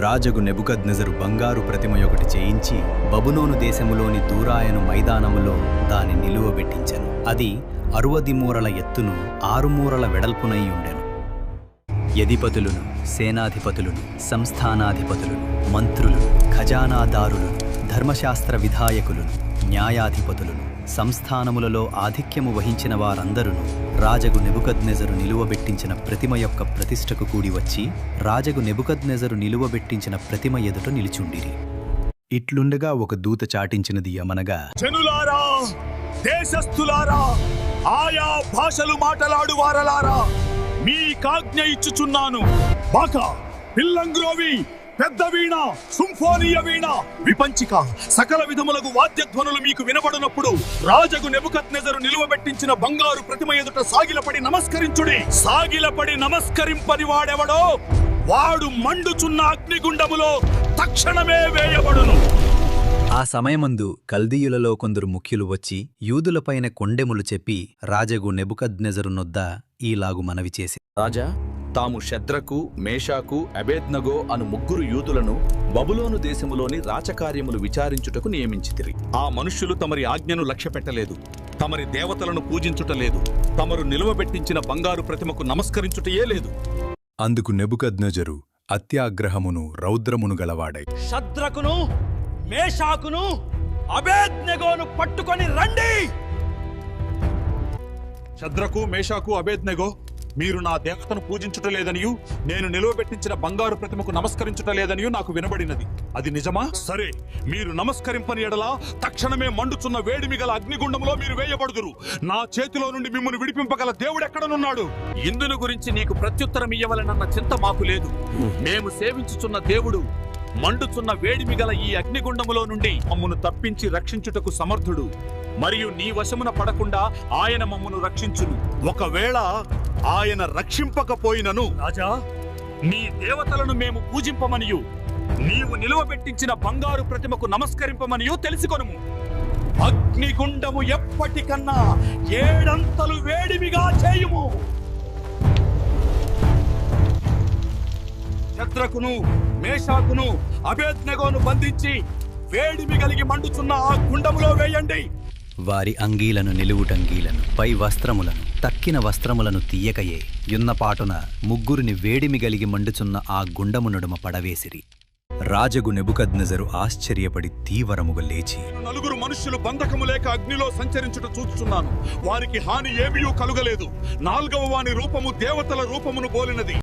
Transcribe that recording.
రాజగు నెబుకద్నెజరు బంగారు ప్రతిమయొకటి చేయించి బబులోను దేశములోని దూరాయను మైదానములో దాని నిలువబెట్టించెను. అది 60 మూరల ఎత్తును 6 మూరల వెడల్పునై ఉండెను. యధిపతులను, సేనాధిపతులను, సంస్థానాధిపతులను, మంత్రులను, ఖజానాదారులను, ధర్మశాస్త్ర విధాయకులను, న్యాయాధిపతులను, సంస్థానములలో ఆధిక్యము వహించిన వారందరూ రాజగు నెబుకద్నెజరు నిలువబెట్టించిన ప్రతిమ యొక్క ప్రతిష్టకు కూడి వచ్చి రాజగు నెబుకద్నెజరు నిలువబెట్టించిన ప్రతిమ ఎదుట నిలిచుండిరి. ఇట్లుండగా ఒక దూత చాటించినది ఏమనగా, జనులారా, దేశస్థులారా, ఆయా భాషలు మాటలాడు వారలారా, మీకాజ్ఞ ఇచ్చుచున్నాను. బాకా, పిల్లంగ్రోవి, పెద్ద వీణ, సింఫోనీయ వీణ, విపంచిక, సకల విధములకు వాద్యధ్వనులు మీకు వినబడినప్పుడు రాజగు నెబుకద్నెజరు నిలువబెట్టించిన బంగారు ప్రతిమ ఎదుట సాగిలపడి నమస్కరించుడి. సాగిలపడి నమస్కరింపని వాడెవడో వాడు మండుచున్న అగ్నిగుండములో తక్షణమే వేయబడును. ఆ సమయమందు కల్దీయులలో కొందరు ముఖ్యులు వచ్చి యూదులపైన కొండెములు చెప్పి రాజగు నెబుకద్నెజరు నొద్ద ఈలాగు మనవి చేసి, రాజా, తాము షద్రకు, మేషాకు, అబేద్నగో అను 3 యూదులను బబులోను దేశములోని రాచకార్యములు విచారించుటకు నియమించితిరి. ఆ మనుష్యులు తమరి ఆజ్ఞను లక్ష్యపెట్టలేదు, తమరి దేవతలను పూజించుటలేదు, తమరు నిలువబెట్టించిన బంగారు ప్రతిమకు నమస్కరించుటయే లేదు. అందుకు నెబుకద్నెజరు అత్యాగ్రహమును రౌద్రమును గలవాడై, షద్రకును, మేషాకును, అబేద్నెగోను పట్టుకొని రండి. షద్రకు, మేషాకు, అబేద్నెగో, మీరు నా దేవతను పూజించుటలేదనియు నేను నిలువబెట్టించిన బంగారు ప్రతిమకు నమస్కరించుటలేదనియు నాకు వినబడినది. అది నిజమా? సరే, మీరు నమస్కరింపని ఎడలా తక్షణమే మండుచున్న వేడిమి గల అగ్నిగుండంలో మీరు వేయబడుదురు. నా చేతిలో నుండి మిమ్మల్ని విడిపింపగల దేవుడెక్కడనున్నాడు? ఇందును గురించి నీకు ప్రత్యుత్తరం ఇయ్యవలనన్న చింత మాకు లేదు. మేము సేవించుచున్న దేవుడు మండుచున్న వేడిమి గల ఈ అగ్నిగుండములో నుండి మమ్మను తప్పించి రక్షించుటకు సమర్థుడు. మరియు నీ వశమున పడకుండా ఆయన మమ్మను రక్షించును. ఒకవేళ ఆయన రక్షింపకపోయినను, రాజా, నీ దేవతలను మేము పూజింపమనియు నీవు నిలువబెట్టించిన బంగారు ప్రతిమకు నమస్కరింపమనియు తెలుసుకొనుము. అగ్నిగుండము ఎప్పటికన్నా 7 అంతలు వేడిమిగా చేయుము. షద్రకును, మేషాకును, అబేద్నెగోను బంధించి వేడిమి కలిగి మండుచున్న ఆ గుండములో వేయండి. వారి అంగీలను, నిలువుటంగీలను, పై వస్త్రములను, తక్కిన వస్త్రములను తీయకయే యున్నపాటున 3 వేడిమి గలిగి మండుచున్న ఆ గుండము నడుమ పడవేసిరి. రాజగు నెబుకద్నెజరు ఆశ్చర్యపడి తీవ్రముగా లేచి, 4 మనుష్యులు బంధకము లేక అగ్నిలో సంచరించుట చూచుచున్నాను. వారికి హాని ఏమీ కలుగలేదు. 4వ వాని రూపము దేవతల రూపమును పోలినది.